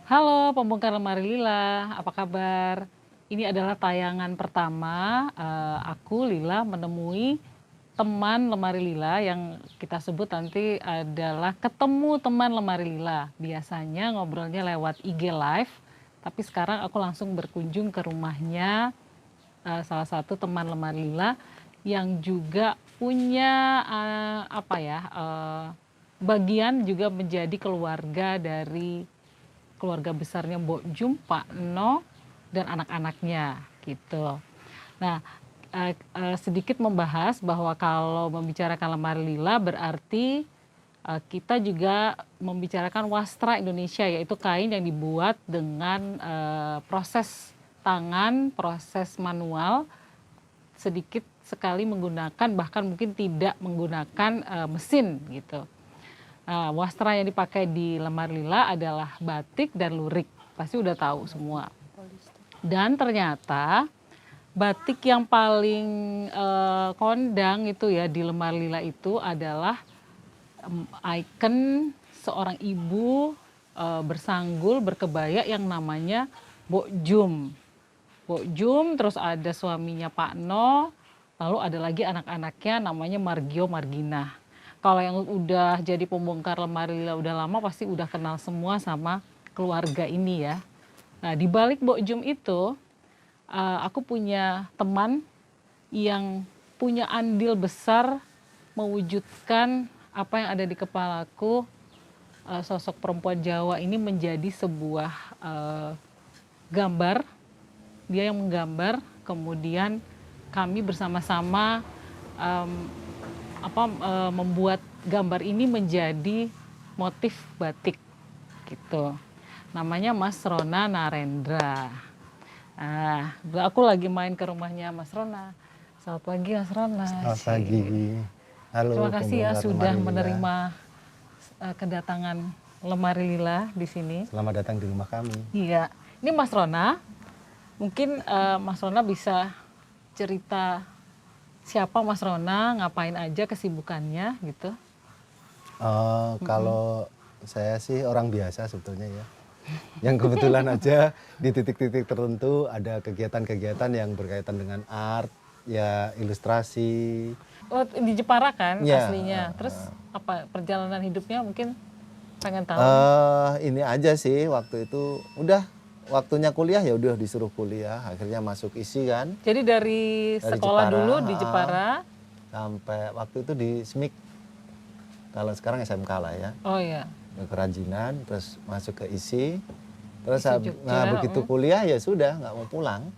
Halo pembongkar lemari Lila, apa kabar? Ini adalah tayangan pertama aku Lila menemui teman lemari Lila yang kita sebut nanti adalah ketemu teman lemari Lila. Biasanya ngobrolnya lewat IG Live, tapi sekarang aku langsung berkunjung ke rumahnya salah satu teman lemari Lila yang juga punya bagian juga menjadi keluarga dari keluarga besarnya Mbok Jum, Pak No, dan anak-anaknya gitu. Nah, sedikit membahas bahwa kalau membicarakan lemari Lila berarti kita juga membicarakan wastra Indonesia, yaitu kain yang dibuat dengan proses tangan, proses manual, sedikit sekali menggunakan bahkan mungkin tidak menggunakan mesin gitu. Wastra yang dipakai di lemari Lila adalah batik dan lurik, pasti udah tahu semua. Dan ternyata batik yang paling kondang itu ya di lemari Lila itu adalah ikon seorang ibu bersanggul berkebaya yang namanya Mbok Jum. Mbok Jum, terus ada suaminya Pak No, lalu ada lagi anak-anaknya namanya Margio Margina. Kalau yang udah jadi pembongkar lemari Lila udah lama pasti udah kenal semua sama keluarga ini ya. Nah di balik Mbok Jum itu aku punya teman yang punya andil besar mewujudkan apa yang ada di kepalaku, sosok perempuan Jawa ini menjadi sebuah gambar. Dia yang menggambar, kemudian kami bersama-sama membuat gambar ini menjadi motif batik gitu. Namanya Mas Rona Narendra. Aku lagi main ke rumahnya Mas Rona. Selamat pagi Mas Rona. Selamat pagi. Halo. Terima kasih ya sudah menerima kedatangan lemari Lila di sini. Selamat datang di rumah kami. Iya. Ini Mas Rona. Mungkin Mas Rona bisa cerita siapa Mas Rona, ngapain aja kesibukannya gitu? Kalau saya sih orang biasa sebetulnya ya. Yang kebetulan aja di titik-titik tertentu ada kegiatan-kegiatan yang berkaitan dengan art, ya ilustrasi. Oh, di Jepara kan Ya, aslinya. Terus apa perjalanan hidupnya mungkin pengen tahu? Ini aja sih waktu itu udah waktunya kuliah ya udah disuruh kuliah, akhirnya masuk ISI kan. Jadi dari sekolah Jepara, dulu di Jepara sampai waktu itu di SMIK. Kalau sekarang SMK lah ya. Oh iya. Kerajinan, terus masuk ke ISI. Terus ISI Jogja, begitu kuliah ya sudah nggak mau pulang.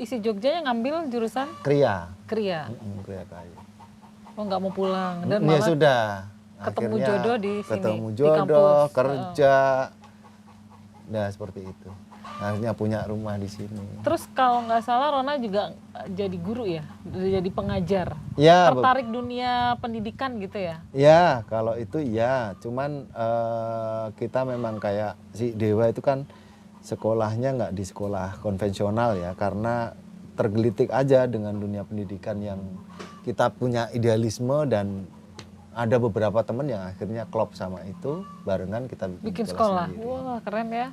ISI Jogja yang ngambil jurusan Kria. Kria. Kria kayu. Oh nggak mau pulang dan Ya malah sudah. ketemu Akhirnya jodoh di sini. Ketemu di jodoh, kampus. kerja. Nah seperti itu. Akhirnya punya rumah di sini. Terus kalau nggak salah Rona juga jadi guru ya, jadi pengajar. Ya, Tertarik dunia pendidikan gitu ya? ya kalau itu ya. Cuman kita memang kayak si Dewa itu kan sekolahnya nggak di sekolah konvensional ya, karena tergelitik aja dengan dunia pendidikan yang kita punya idealisme dan ada beberapa teman yang akhirnya klop sama itu, barengan kita Bikin sekolah. sendiri. Wah keren ya.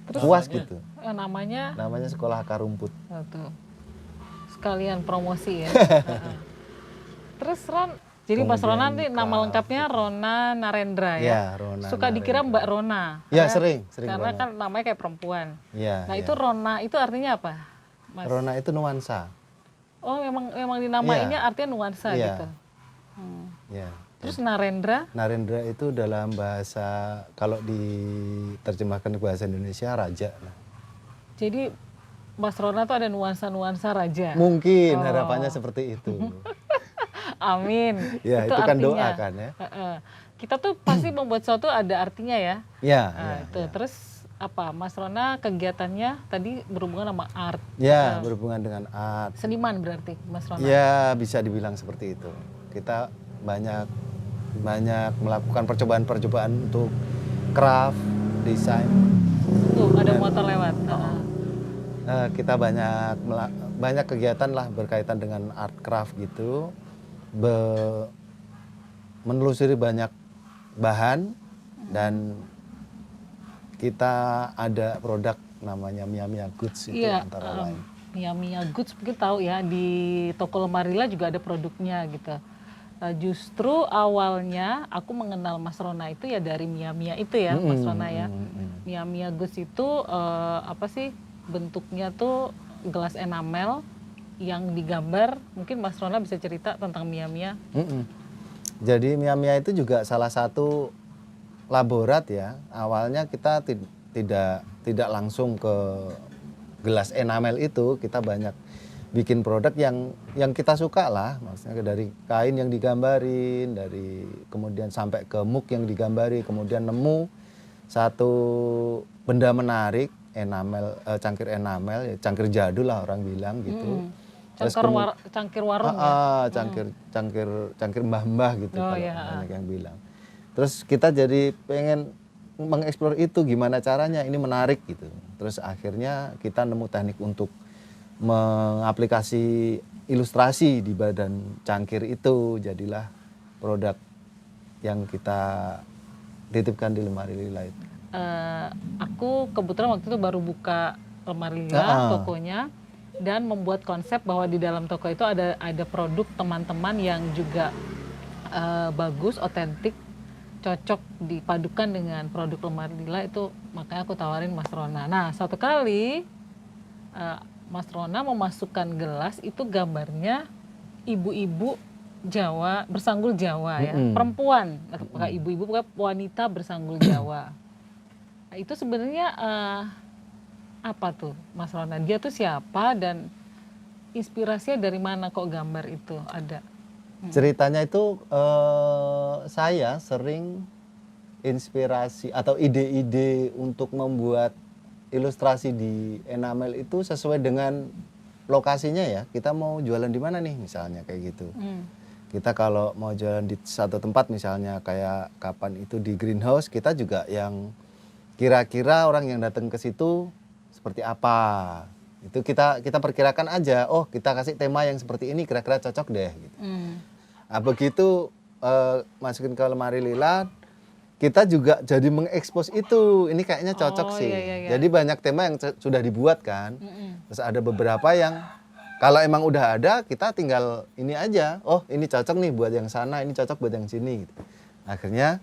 Terus Puas gitu. namanya Sekolah Akar Rumput. tuh, sekalian promosi ya. Terus Ron, jadi Mas Rona nih nama lengkapnya Rona Narendra ya? Ya, Rona Suka dikira Mbak Rona. Ya, karena- sering Karena banget. kan namanya kayak perempuan. Ya, Nah ya. itu Rona itu artinya apa, Mas? Rona itu nuansa. Oh memang dinamainnya artinya nuansa Iya. gitu. Ya. Terus Narendra? Narendra itu dalam bahasa, kalau diterjemahkan ke bahasa Indonesia raja. Jadi Mas Rona tuh ada nuansa-nuansa raja. Mungkin harapannya seperti itu. Amin. Ya, itu kan doa kan ya. Kita tuh pasti membuat sesuatu ada artinya ya. Ya, Nah, ya, itu. ya. Terus apa Mas Rona kegiatannya tadi berhubungan sama art, Ya, berhubungan dengan art. seniman berarti Mas Rona? Ya, bisa dibilang seperti itu. Kita banyak melakukan percobaan-percobaan untuk craft, desain. Tuh ada motor lewat. Kita banyak kegiatan lah berkaitan dengan art craft gitu. Menelusuri banyak bahan dan kita ada produk namanya Mia Mia Goods itu Iya, antara lain. Mia Mia Goods mungkin tahu ya, di toko Lemarila juga ada produknya gitu. Justru awalnya aku mengenal Mas Rona itu ya dari Mia Mia itu ya, Mas Rona ya. Mia Mia Goods itu apa sih bentuknya tuh gelas enamel yang digambar. Mungkin Mas Rona bisa cerita tentang Mia Mia. Jadi Mia Mia itu juga salah satu laborat ya. Awalnya kita tidak langsung ke gelas enamel itu, kita banyak bikin produk yang kita suka lah, maksudnya dari kain yang digambarin, dari kemudian sampai ke mug yang digambari, kemudian nemu satu benda menarik, enamel, cangkir enamel, ya, cangkir jadul lah orang bilang gitu. Cangkir warung ya? Cangkir mbah-mbah gitu kalau ya. banyak yang bilang. Terus kita jadi pengen mengeksplor itu gimana caranya, ini menarik gitu. Terus akhirnya kita nemu teknik untuk mengaplikasi ilustrasi di badan cangkir itu, jadilah produk yang kita titipkan di Lemari Lila itu. Aku kebetulan waktu itu baru buka Lemari Lila tokonya dan membuat konsep bahwa di dalam toko itu ada produk teman-teman yang juga bagus, otentik, cocok dipadukan dengan produk Lemari Lila itu, makanya aku tawarin Mas Rona. Nah, suatu kali Mas Rona memasukkan gelas itu gambarnya ibu-ibu Jawa, bersanggul Jawa ya, perempuan, bukan ibu-ibu, bukan wanita bersanggul Jawa. Nah, itu sebenarnya apa tuh Mas Rona? Dia tuh siapa dan inspirasinya dari mana kok gambar itu ada? Ceritanya itu saya sering inspirasi atau ide-ide untuk membuat ilustrasi di enamel itu sesuai dengan lokasinya ya. Kita mau jualan di mana nih misalnya kayak gitu. Kita kalau mau jualan di satu tempat misalnya kayak kapan itu di greenhouse, kita juga yang kira-kira orang yang datang ke situ seperti apa. Itu kita perkirakan aja, oh kita kasih tema yang seperti ini kira-kira cocok deh gitu. Nah, begitu masukin ke Lemari Lila, kita juga jadi mengekspos itu, ini kayaknya cocok sih. Iya. Jadi banyak tema yang sudah dibuat kan. Terus ada beberapa yang kalau emang udah ada, kita tinggal ini aja, oh ini cocok nih buat yang sana, ini cocok buat yang sini gitu. Akhirnya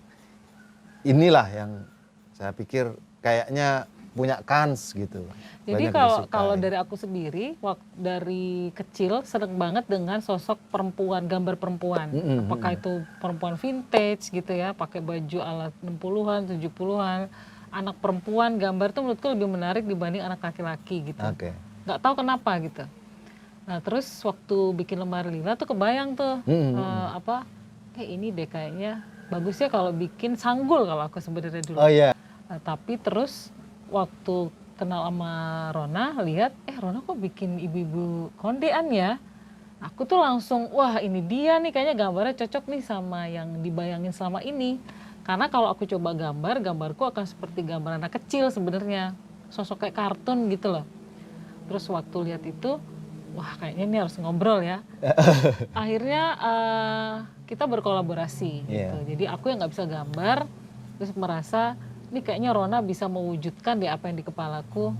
inilah yang saya pikir kayaknya punya kans gitu. Jadi kalau dari aku sendiri, dari kecil seneng banget dengan sosok perempuan, gambar perempuan. Apakah itu perempuan vintage gitu ya, pakai baju ala 60-an, 70-an. Anak perempuan gambar tuh menurutku lebih menarik dibanding anak laki-laki gitu. Nggak tahu kenapa gitu. Nah terus waktu bikin Lemari Lila tuh kebayang tuh, ini deh kayaknya bagus ya kalau bikin sanggul kalau aku sebenarnya dulu. Nah, tapi terus waktu kenal sama Rona, lihat Rona kok bikin ibu-ibu kondean ya. Aku tuh langsung wah ini dia nih kayaknya gambarnya cocok nih sama yang dibayangin selama ini. Karena kalau aku coba gambarku akan seperti gambar anak kecil sebenarnya, sosok kayak kartun gitu loh. Terus waktu lihat itu, wah kayaknya ini harus ngobrol ya. Akhirnya kita berkolaborasi gitu. Jadi aku yang nggak bisa gambar, terus merasa ini kayaknya Rona bisa mewujudkan deh apa yang di kepalaku.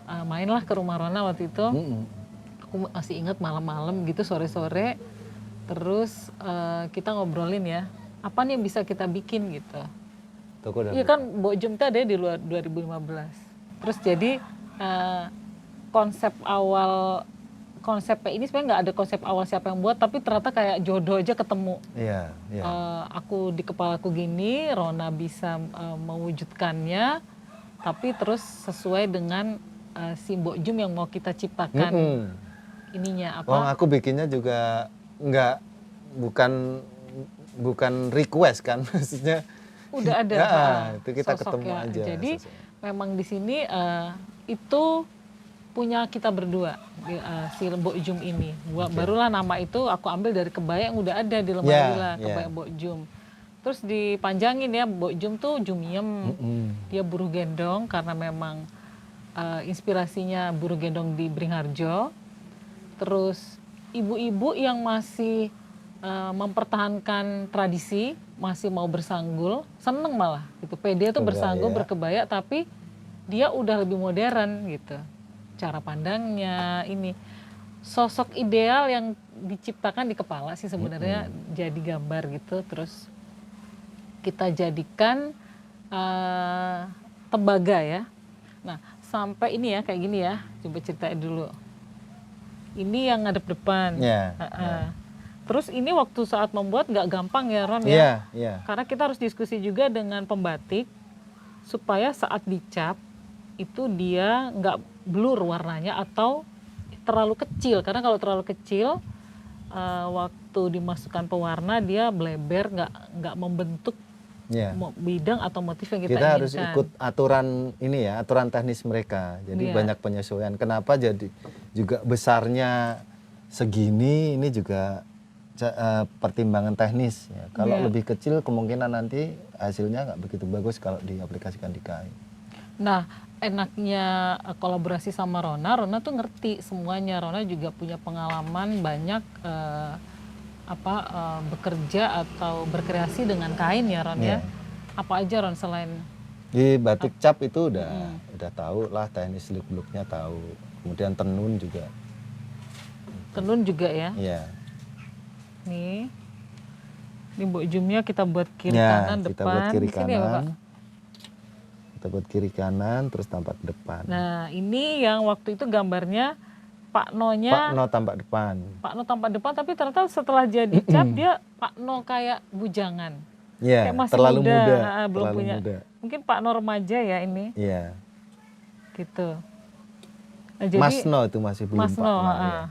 Mainlah ke rumah Rona waktu itu. Aku masih ingat malam-malam gitu, sore-sore. Terus kita ngobrolin ya, apa nih yang bisa kita bikin gitu. Iya kan Mbok Jum itu ada di luar 2015. Terus jadi konsepnya ini sebenarnya nggak ada konsep awal siapa yang buat, tapi ternyata kayak jodoh aja ketemu. Aku di kepalaku gini, Rona bisa mewujudkannya, tapi terus sesuai dengan si Mbok Jum yang mau kita ciptakan ininya apa? Aku bikinnya juga bukan request kan, maksudnya. Udah ada Itu kita sosoknya. ketemu aja. Jadi memang di sini itu punya kita berdua, si Mbok Jum ini. Barulah nama itu aku ambil dari kebaya yang udah ada di lemari Lila, kebaya Mbok Jum. Terus dipanjangin ya, Mbok Jum tuh Jumiem. Dia buruh gendong karena memang inspirasinya buruh gendong di Beringharjo. Terus ibu-ibu yang masih mempertahankan tradisi, masih mau bersanggul, seneng malah gitu. Pede tuh bersanggul berkebaya, tapi dia udah lebih modern gitu. Cara pandangnya ini sosok ideal yang diciptakan di kepala sih sebenarnya jadi gambar gitu, terus kita jadikan tembaga ya. Nah sampai ini ya kayak gini ya, coba ceritain dulu. Ini yang ngadep depan. Terus ini waktu saat membuat nggak gampang ya Ron ya, karena kita harus diskusi juga dengan pembatik supaya saat dicap itu dia nggak blur warnanya atau terlalu kecil, karena kalau terlalu kecil waktu dimasukkan pewarna dia bleber, nggak membentuk bidang atau motif yang kita inginkan. Harus ikut aturan ini ya, aturan teknis mereka, jadi banyak penyesuaian. Kenapa jadi juga besarnya segini, ini juga pertimbangan teknis ya. Kalau lebih kecil kemungkinan nanti hasilnya nggak begitu bagus kalau diaplikasikan di kain. Nah enaknya kolaborasi sama Rona tuh ngerti semuanya. Rona juga punya pengalaman banyak bekerja atau berkreasi dengan kain ya Ron ya. Apa aja Ron selain di batik cap itu udah tahu lah, teknis slip looknya tahu, kemudian tenun juga. Tenun juga ya? Iya. Nih, ini Mbok Jumnya kita buat kiri kanan depan. Kita buat kiri kanan. Ya, kita buat kiri kanan terus tampak depan. Nah ini yang waktu itu gambarnya Pak No-nya. Pak No tampak depan. Pak No tampak depan, tapi ternyata setelah jadi cap dia Pak No kayak bujangan. Iya. Kayak masih terlalu muda. Belum punya. Muda. Mungkin Pak No remaja ya ini. Iya. Gitu. Nah, jadi, Mas No itu masih belum Mas Pak No. No. Ya.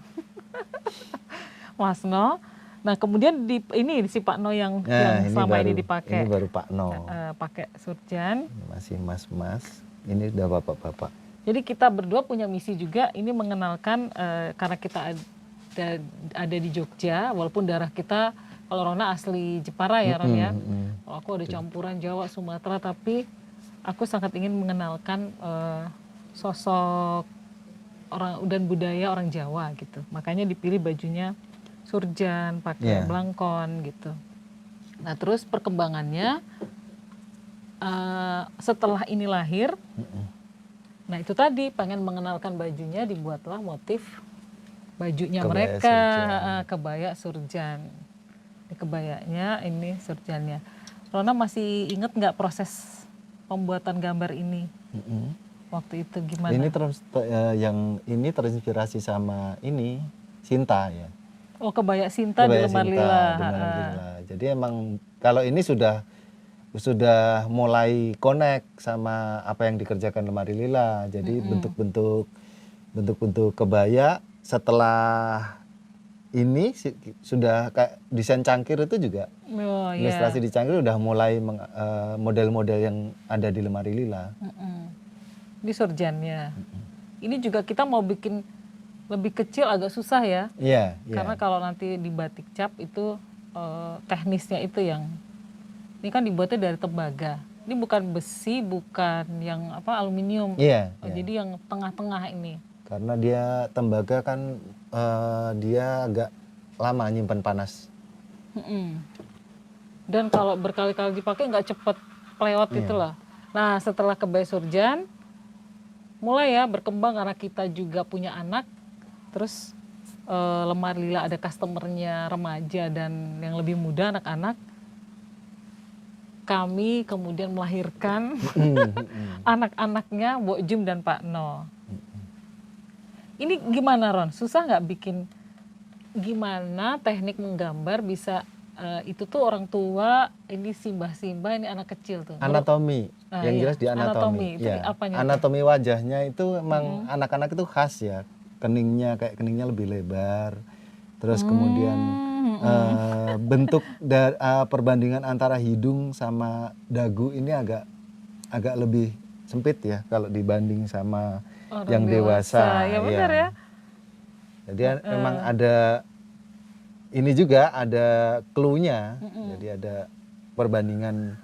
Mas No. Nah kemudian ini si Pak No yang selama ini dipakai. Ini baru Pak No. Pakai surjan. Masih mas-mas. Ini udah bapak-bapak. Jadi kita berdua punya misi juga ini mengenalkan karena kita ada di Jogja, walaupun darah kita kalau Rona asli Jepara ya Ron ya. Kalau aku ada campuran Jawa Sumatera, tapi aku sangat ingin mengenalkan sosok orang dan budaya orang Jawa gitu. Makanya dipilih bajunya surjan, pakai blangkon gitu. Nah terus perkembangannya setelah ini lahir, nah itu tadi pengen mengenalkan bajunya, dibuatlah motif bajunya kebaya mereka, kebaya surjan. Ini kebayanya, ini surjannya. Rona masih inget nggak proses pembuatan gambar ini? Waktu itu gimana? Ini yang ini terinspirasi sama ini Sinta ya. Oh kebaya Sinta di Lemari Lila. Jadi emang kalau ini sudah mulai connect sama apa yang dikerjakan Lemari Lila. Jadi bentuk-bentuk kebaya setelah ini sudah kayak desain cangkir itu juga. Ilustrasi di cangkir udah mulai model-model yang ada di Lemari Lila. Di surjannya. Ini juga kita mau bikin lebih kecil agak susah ya. Iya. Karena kalau nanti di batik cap itu teknisnya itu yang ini kan dibuatnya dari tembaga. Ini bukan besi, bukan yang aluminium. Jadi yang tengah-tengah ini. Karena dia tembaga kan dia agak lama nyimpan panas. Dan kalau berkali-kali dipakai nggak cepet pelewat gitu loh. Nah setelah kebaya surjan mulai ya berkembang karena kita juga punya anak. Terus Lemari Lila ada customernya remaja dan yang lebih muda, anak-anak. Kami kemudian melahirkan anak-anaknya Mbok Jum dan Pak No. Ini gimana Ron? Susah nggak bikin, gimana teknik menggambar bisa itu tuh orang tua, ini simbah-simbah, ini anak kecil tuh. Anatomi, yang jelas di anatomi. Itu apanya anatomi itu? Wajahnya itu emang anak-anak itu khas ya. Keningnya lebih lebar, terus kemudian bentuk perbandingan antara hidung sama dagu ini agak lebih sempit ya kalau dibanding sama Orang yang dewasa. Ya benar ya. Jadi memang ada ini juga ada clue-nya. Jadi ada perbandingan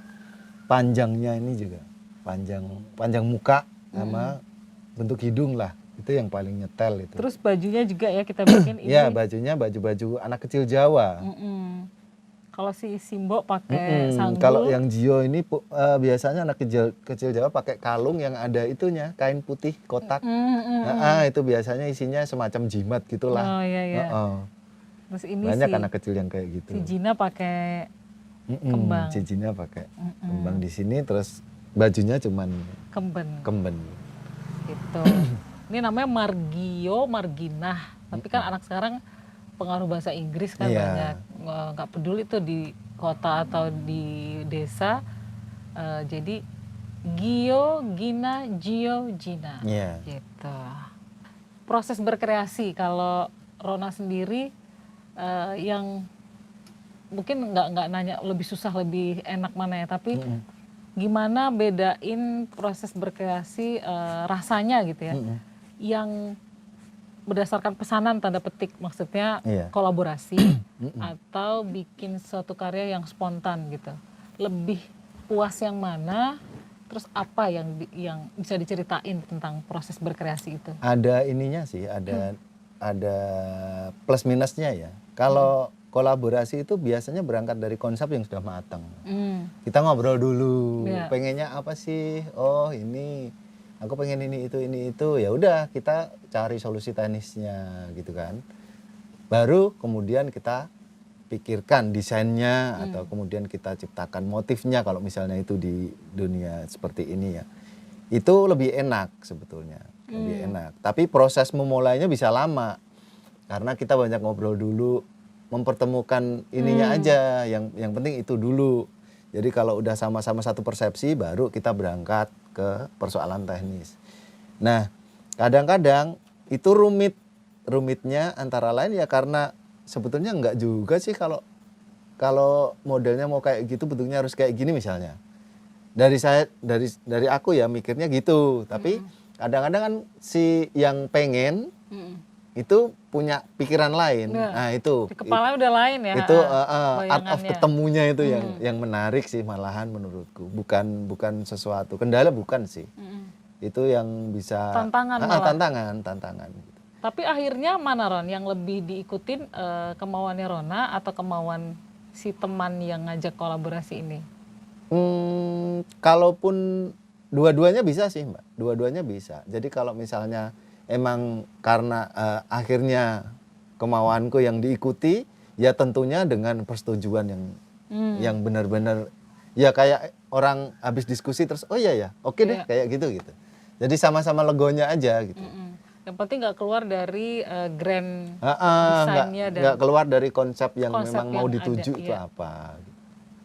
panjangnya ini juga. Panjang muka sama bentuk hidung lah. Itu yang paling nyetel itu. Terus bajunya juga ya kita bikin ini. Ya, bajunya baju-baju anak kecil Jawa. Kalau si Simbo pakai sanggul. Kalau yang Jio ini biasanya anak kecil Jawa pakai kalung yang ada itunya, kain putih kotak. Itu biasanya isinya semacam jimat gitulah. Oh iya. Terus ini banyak anak kecil yang kayak gitu. Si Jina pakai kembang. Si Jina pakai kembang di sini, terus bajunya cuman kemben. Gitu. Ini namanya Margio, Marginah. Tapi kan anak sekarang pengaruh bahasa Inggris kan banyak. Nggak peduli tuh di kota atau di desa. Jadi Gio, Gina, Gio, Gina. Gitu. Proses berkreasi kalau Rona sendiri yang mungkin nggak nanya lebih susah lebih enak mana ya, tapi gimana bedain proses berkreasi rasanya gitu ya, yang berdasarkan pesanan tanda petik, maksudnya kolaborasi atau bikin suatu karya yang spontan gitu, lebih puas yang mana, terus apa yang bisa diceritain tentang proses berkreasi itu? Ada ininya sih, ada plus minusnya ya. Kalau kolaborasi itu biasanya berangkat dari konsep yang sudah matang. Kita ngobrol dulu, pengennya apa sih? Oh ini, aku pengen ini itu. Ya udah kita cari solusi teknisnya gitu kan. Baru kemudian kita pikirkan desainnya atau kemudian kita ciptakan motifnya kalau misalnya itu di dunia seperti ini ya. Itu lebih enak sebetulnya, lebih enak. Tapi proses memulainya bisa lama karena kita banyak ngobrol dulu, mempertemukan ininya aja, yang penting itu dulu. Jadi kalau udah sama-sama satu persepsi baru kita berangkat ke persoalan teknis. Nah, kadang-kadang itu rumitnya antara lain ya karena sebetulnya enggak juga sih kalau modelnya mau kayak gitu bentuknya harus kayak gini misalnya. Dari aku ya mikirnya gitu, tapi kadang-kadang kan si yang pengen itu punya pikiran lain. Nah itu di kepala udah lain ya. Itu art of ketemunya itu yang menarik sih malahan menurutku. Bukan sesuatu kendala, bukan sih. Itu yang bisa tantangan. Tapi akhirnya mana Ron yang lebih diikutin, kemauannya Rona atau kemauan si teman yang ngajak kolaborasi ini? Kalaupun dua-duanya bisa sih Mbak, dua-duanya bisa. Jadi kalau misalnya emang karena akhirnya kemauanku yang diikuti, ya tentunya dengan persetujuan yang benar-benar ya kayak orang habis diskusi terus oh iya ya, oke deh kayak gitu. Jadi sama-sama legonya aja gitu. Yang penting nggak keluar dari grand desainnya nggak keluar dari konsep yang memang mau dituju itu apa.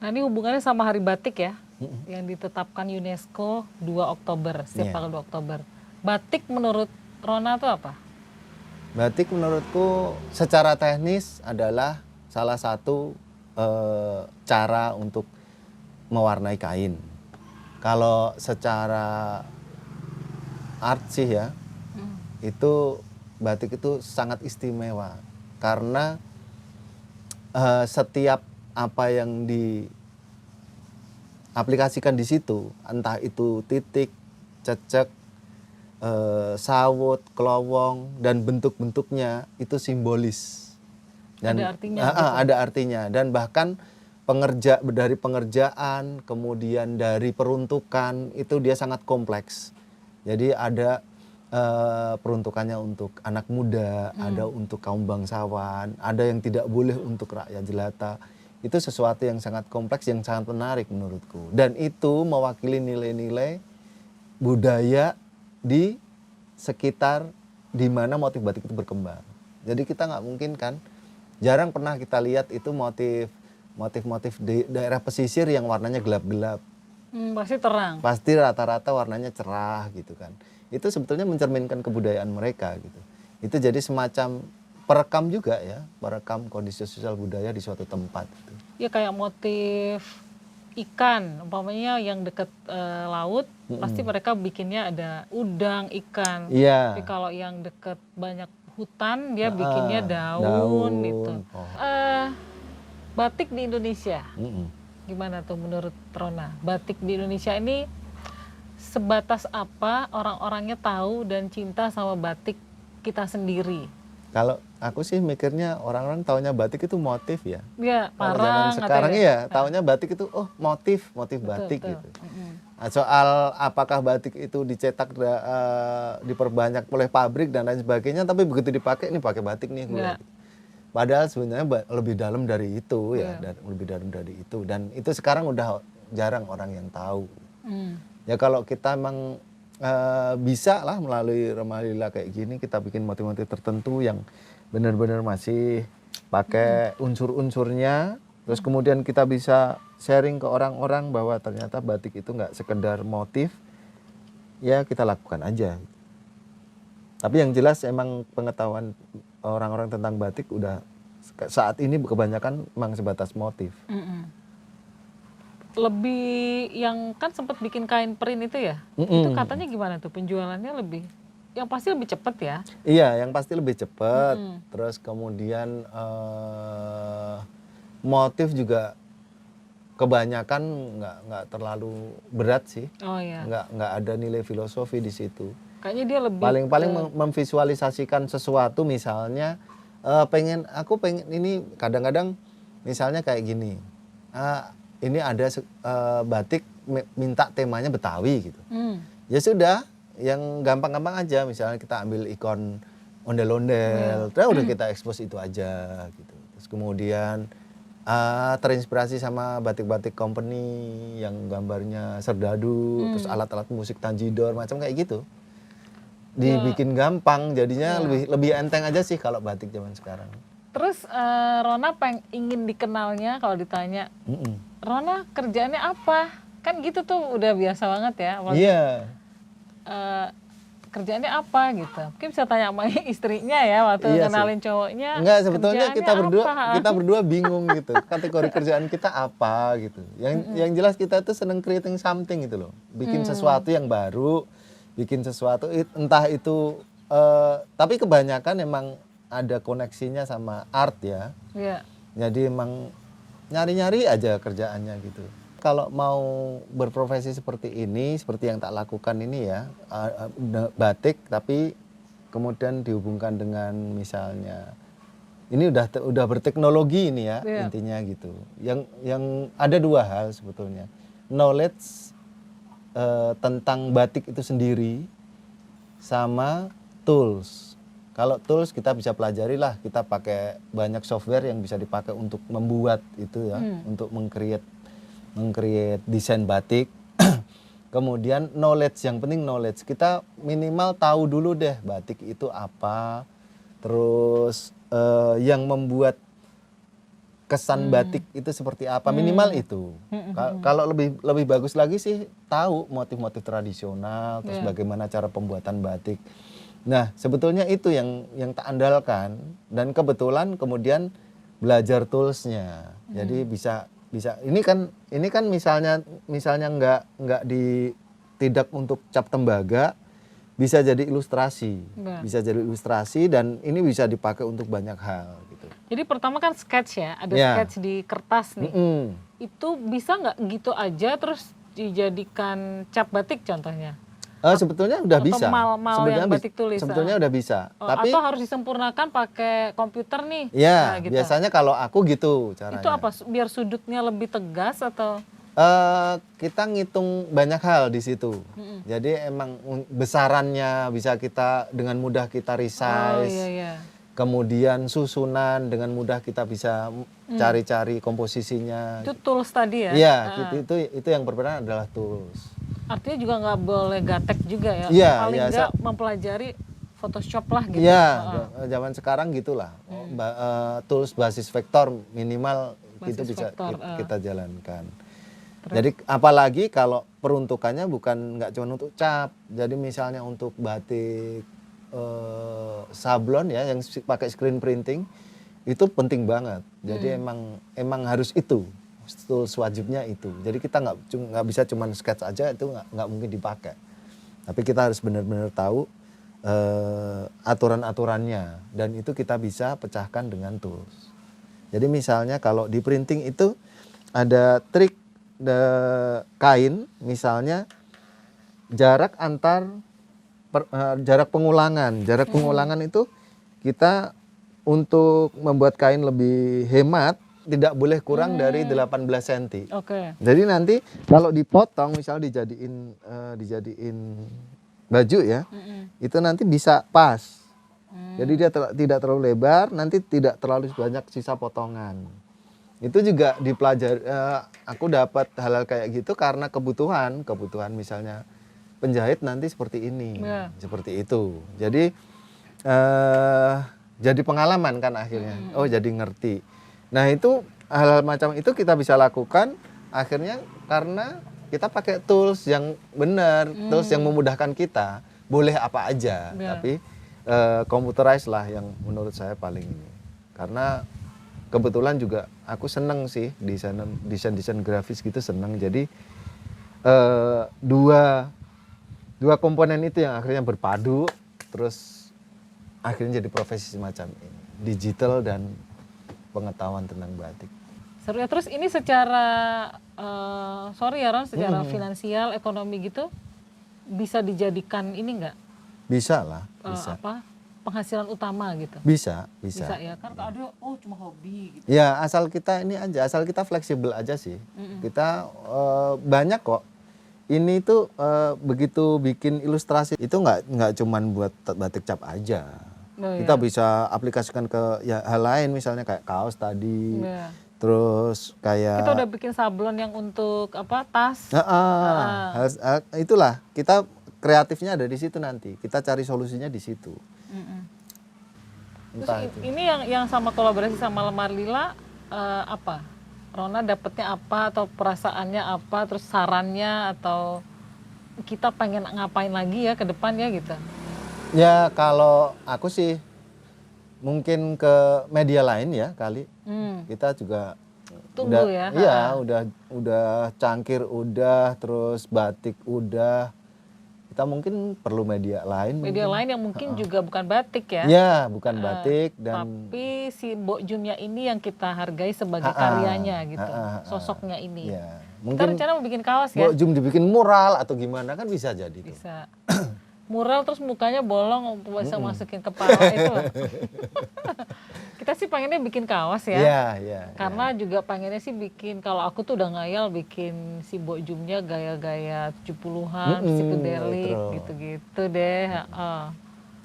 Nah ini hubungannya sama Hari Batik ya, yang ditetapkan UNESCO 2 Oktober, setiap tanggal 2 Oktober. Batik menurut Rona itu apa? Batik menurutku secara teknis adalah salah satu cara untuk mewarnai kain. Kalau secara art sih ya, itu batik itu sangat istimewa. Karena setiap apa yang diaplikasikan di situ, entah itu titik, cecek, sawut, kelowong, dan bentuk-bentuknya itu simbolis. Dan ada artinya. Ada artinya. Dan bahkan dari pengerjaan, kemudian dari peruntukan itu dia sangat kompleks. Jadi ada peruntukannya untuk anak muda, ada untuk kaum bangsawan, ada yang tidak boleh untuk rakyat jelata. Itu sesuatu yang sangat kompleks, yang sangat menarik menurutku. Dan itu mewakili nilai-nilai budaya di sekitar di mana motif batik itu berkembang. Jadi kita nggak mungkin kan, jarang pernah kita lihat itu motif-motif di daerah pesisir yang warnanya gelap-gelap. Pasti terang. Pasti rata-rata warnanya cerah gitu kan. Itu sebetulnya mencerminkan kebudayaan mereka gitu. Itu jadi semacam perekam juga ya, perekam kondisi sosial budaya di suatu tempat gitu. Ya kayak motif ikan, umpamanya yang dekat laut, pasti mereka bikinnya ada udang, ikan. Iya. Tapi kalau yang dekat banyak hutan, dia bikinnya daun gitu. Oh. Batik di Indonesia, Mm-mm. gimana tuh menurut Rona? Batik di Indonesia ini sebatas apa orang-orangnya tahu dan cinta sama batik kita sendiri? Kalau aku sih mikirnya orang-orang taunya batik itu motif ya. Ya, Kalau zaman parang sekarang katanya. ya taunya batik itu motif batik Betul. gitu. Nah, soal apakah batik itu dicetak diperbanyak oleh pabrik dan lain sebagainya, tapi begitu dipakai ini pakai batik nih. Ya. Padahal sebenarnya lebih dalam dari itu ya, lebih dalam dari itu, dan itu sekarang udah jarang orang yang tahu. Ya kalau kita emang bisa lah melalui Roma Lila kayak gini kita bikin motif-motif tertentu yang benar-benar masih pakai unsur-unsurnya, terus kemudian kita bisa sharing ke orang-orang bahwa ternyata batik itu nggak sekedar motif, ya kita lakukan aja. Tapi yang jelas emang pengetahuan orang-orang tentang batik udah saat ini kebanyakan memang sebatas motif. Lebih yang kan sempat bikin kain print itu ya, itu katanya gimana tuh penjualannya lebih, yang pasti lebih cepet ya? Iya, yang pasti lebih cepat. Terus kemudian motif juga kebanyakan nggak terlalu berat sih. Oh ya. Nggak ada nilai filosofi di situ. Kayaknya dia lebih Paling memvisualisasikan sesuatu, misalnya aku pengen ini, kadang-kadang misalnya kayak gini. Ini ada batik minta temanya Betawi gitu. Ya sudah, yang gampang-gampang aja, misalnya kita ambil ikon ondel-ondel, terus udah kita expose itu aja gitu. Terus kemudian terinspirasi sama batik-batik company yang gambarnya serdadu, terus alat-alat musik tanjidor macam kayak gitu. Dibikin gampang, jadinya lebih enteng aja sih kalau batik zaman sekarang. Terus Rona ingin dikenalnya kalau ditanya, Rona kerjaannya apa? Kan gitu tuh udah biasa banget ya. Iya. Kerjaannya apa gitu? Mungkin bisa tanya sama istrinya ya waktu kenalin cowoknya. Enggak, sebetulnya kerjaannya kita berdua bingung gitu. Kategori kerjaan kita apa gitu. Yang jelas kita tuh seneng creating something gitu loh. Bikin sesuatu yang baru, bikin sesuatu entah itu tapi kebanyakan emang ada koneksinya sama art ya. Iya. Jadi emang nyari-nyari aja kerjaannya gitu. Kalau mau berprofesi seperti ini, seperti yang tak lakukan ini ya, batik tapi kemudian dihubungkan dengan misalnya ini udah berteknologi ini ya, intinya gitu. Yang ada dua hal sebetulnya. Knowledge tentang batik itu sendiri sama tools. Kalau tools kita bisa pelajari lah, kita pakai banyak software yang bisa dipakai untuk membuat itu ya, untuk meng-create desain batik. Kemudian knowledge, yang penting knowledge. Kita minimal tahu dulu deh batik itu apa, terus yang membuat kesan batik itu seperti apa, minimal itu. Kalau lebih bagus lagi sih tahu motif-motif tradisional, terus bagaimana cara pembuatan batik. Nah, sebetulnya itu yang tak andalkan, dan kebetulan kemudian belajar toolsnya. Jadi bisa ini kan misalnya nggak tidak untuk cap tembaga, bisa jadi ilustrasi. Bisa jadi ilustrasi dan ini bisa dipakai untuk banyak hal gitu. Jadi pertama kan sketch ya, ada sketch di kertas nih. Itu bisa nggak gitu aja terus dijadikan cap batik contohnya? Sebetulnya udah atau bisa. Sebetulnya batik tulis. Sebetulnya udah bisa. Tapi atau harus disempurnakan pakai komputer nih. Ya, gitu. Biasanya kalau aku gitu caranya. Itu apa? Biar sudutnya lebih tegas atau? Kita ngitung banyak hal di situ. Jadi emang besarannya bisa kita dengan mudah kita resize. Kemudian susunan dengan mudah kita bisa cari-cari komposisinya. Itu tools tadi ya? Iya, itu yang berperan adalah tools. Artinya juga nggak boleh gatek juga ya? Paling nggak mempelajari Photoshop lah gitu. Iya, zaman sekarang gitulah. Tools basis vektor minimal itu bisa kita jalankan. Jadi apalagi kalau peruntukannya nggak cuma untuk cap. Jadi misalnya untuk batik sablon ya, yang pakai screen printing, itu penting banget. Jadi emang harus itu. tools wajibnya itu. Jadi kita nggak bisa cuma sketch aja, itu nggak mungkin dipakai. Tapi kita harus benar-benar tahu aturan-aturannya, dan itu kita bisa pecahkan dengan tools. Jadi misalnya kalau di printing itu ada trik kain, misalnya jarak jarak pengulangan. Jarak pengulangan itu kita untuk membuat kain lebih hemat tidak boleh kurang dari 18 cm. Oke. Jadi nanti kalau dipotong misalnya dijadiin baju ya, itu nanti bisa pas. Jadi dia tidak terlalu lebar, nanti tidak terlalu banyak sisa potongan. Itu juga dipelajari, aku dapat hal-hal kayak gitu karena kebutuhan misalnya penjahit nanti seperti ini, seperti itu. Jadi jadi pengalaman kan akhirnya, oh jadi ngerti. Nah itu hal-hal macam itu kita bisa lakukan akhirnya karena kita pakai tools yang benar, tools yang memudahkan kita. Boleh apa aja, tapi computerized lah yang menurut saya paling ini. Karena kebetulan juga aku seneng sih desain grafis gitu, seneng. Jadi dua komponen itu yang akhirnya berpadu, terus akhirnya jadi profesi semacam ini, digital dan pengetahuan tentang batik. Seru ya. Terus ini secara sorry ya Ron, secara finansial, ekonomi gitu bisa dijadikan ini enggak? Bisa lah, bisa. Penghasilan utama gitu? Bisa. Bisa ya, kan ada cuma hobi gitu. Ya asal kita ini aja, asal kita fleksibel aja sih. Kita banyak kok. Ini tuh begitu bikin ilustrasi itu nggak cuman buat batik cap aja. Kita bisa aplikasikan ke hal lain, misalnya kayak kaos tadi. Terus kayak kita udah bikin sablon yang untuk tas. Itulah kita kreatifnya ada di situ, nanti kita cari solusinya di situ. Terus ini yang sama kolaborasi sama Lemar Lila apa? Rona dapetnya apa, atau perasaannya apa, terus sarannya, atau kita pengen ngapain lagi ya ke depan ya gitu? Ya kalau aku sih mungkin ke media lain ya kali. Kita juga tunggu udah, ya. Iya, udah cangkir udah, terus batik udah. Kita mungkin perlu media lain. Media lain yang mungkin juga bukan batik ya? Ya, bukan batik dan. Tapi si Mbok Jumnya ini yang kita hargai sebagai karyanya gitu, sosoknya ini. Ya, kita rencana mau bikin kaos ya? Mbok Jum dibikin mural atau gimana kan bisa jadi. Bisa. Mural terus mukanya bolong, bisa masukin kepala itu. Kita sih pengennya bikin kaos ya. Iya. Karena juga pengennya sih bikin, kalau aku tuh udah ngayal bikin si Mbok Jumnya gaya-gaya 70-an, psikodelik gitu-gitu deh.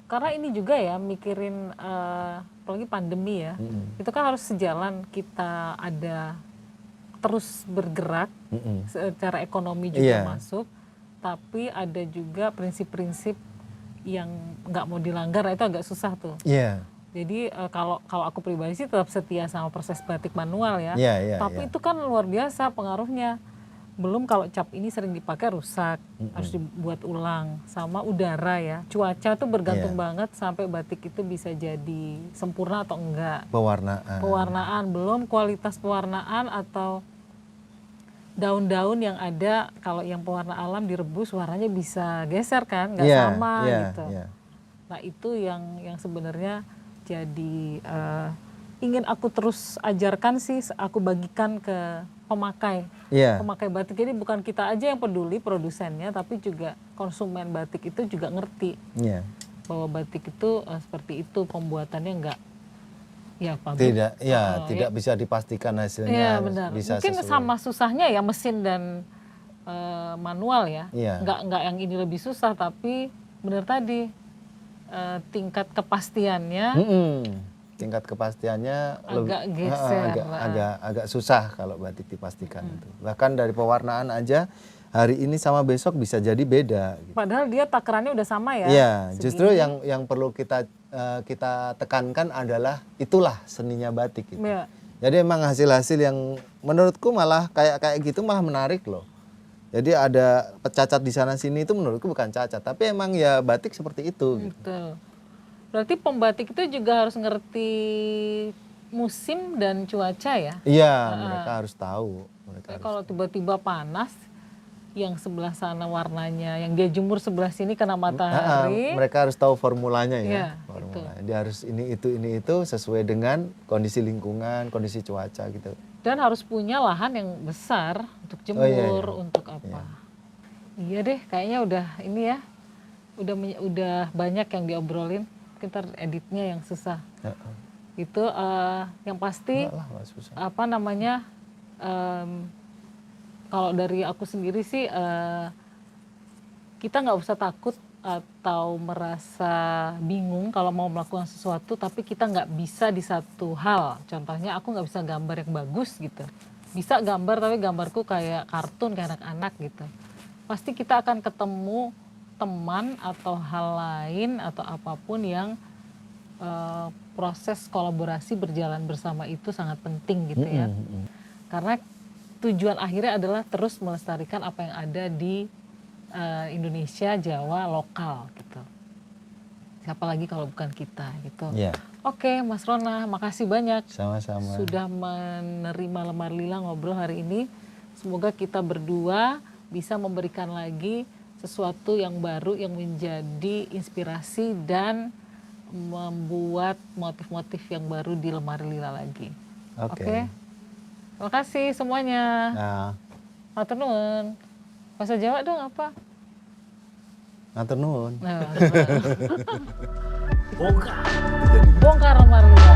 Karena ini juga ya mikirin apalagi pandemi ya. Itu kan harus sejalan, kita ada terus bergerak secara ekonomi juga masuk. Tapi ada juga prinsip-prinsip yang nggak mau dilanggar, itu agak susah tuh. Iya. Jadi kalau aku pribadi sih tetap setia sama proses batik manual ya. Tapi itu kan luar biasa pengaruhnya. Belum kalau cap ini sering dipakai rusak, harus dibuat ulang. Sama udara ya, cuaca tuh bergantung banget sampai batik itu bisa jadi sempurna atau enggak. Pewarnaan, belum kualitas pewarnaan atau daun-daun yang ada, kalau yang pewarna alam direbus warnanya bisa geser kan, nggak sama gitu. Nah itu yang sebenarnya jadi ingin aku terus ajarkan sih, aku bagikan ke pemakai batik. Jadi bukan kita aja yang peduli produsennya, tapi juga konsumen batik itu juga ngerti bahwa batik itu seperti itu pembuatannya, nggak tidak bisa dipastikan hasilnya. Iya benar. Bisa mungkin sesuai. sama susahnya ya mesin dan manual ya. Nggak yang ini lebih susah, tapi benar tadi tingkat kepastiannya. Tingkat kepastiannya agak geser, agak susah kalau batik dipastikan itu. Bahkan dari pewarnaan aja hari ini sama besok bisa jadi beda. Gitu. Padahal dia takarannya udah sama ya. Iya, justru yang perlu kita tekankan adalah itulah seninya batik gitu. Jadi emang hasil-hasil yang menurutku malah kayak gitu malah menarik loh. Jadi ada cacat di sana sini itu menurutku bukan cacat, tapi emang ya batik seperti itu. Betul. Berarti pembatik itu juga harus ngerti musim dan cuaca ya. Iya, mereka harus tahu. Kayak kalau tiba-tiba panas, yang sebelah sana warnanya, yang dia jemur sebelah sini kena matahari. Mereka harus tahu formulanya ya. Iya, Formulanya. Dia harus ini itu sesuai dengan kondisi lingkungan, kondisi cuaca gitu. Dan harus punya lahan yang besar untuk jemur, iya. untuk apa. Iya deh, kayaknya udah ini ya. Udah banyak yang diobrolin. Kita editnya yang susah. Itu yang pasti Enggak susah. apa namanya, kalau dari aku sendiri sih kita nggak usah takut atau merasa bingung kalau mau melakukan sesuatu tapi kita nggak bisa di satu hal. Contohnya aku nggak bisa gambar yang bagus gitu, bisa gambar tapi gambarku kayak kartun kayak anak-anak gitu. Pasti kita akan ketemu teman atau hal lain atau apapun yang proses kolaborasi berjalan bersama itu sangat penting gitu ya. Karena tujuan akhirnya adalah terus melestarikan apa yang ada di Indonesia, Jawa, lokal gitu. Siapa lagi kalau bukan kita gitu. Yeah. Oke, Mas Rona, makasih banyak. Sama-sama. Sudah menerima Lemar Lila ngobrol hari ini. Semoga kita berdua bisa memberikan lagi sesuatu yang baru yang menjadi inspirasi dan membuat motif-motif yang baru di Lemari Lila lagi. Oke. Terima kasih semuanya. Nah. Matur nuwun. Bahasa Jawa dong apa? Matur nuwun. Bongkar Lemari Lila.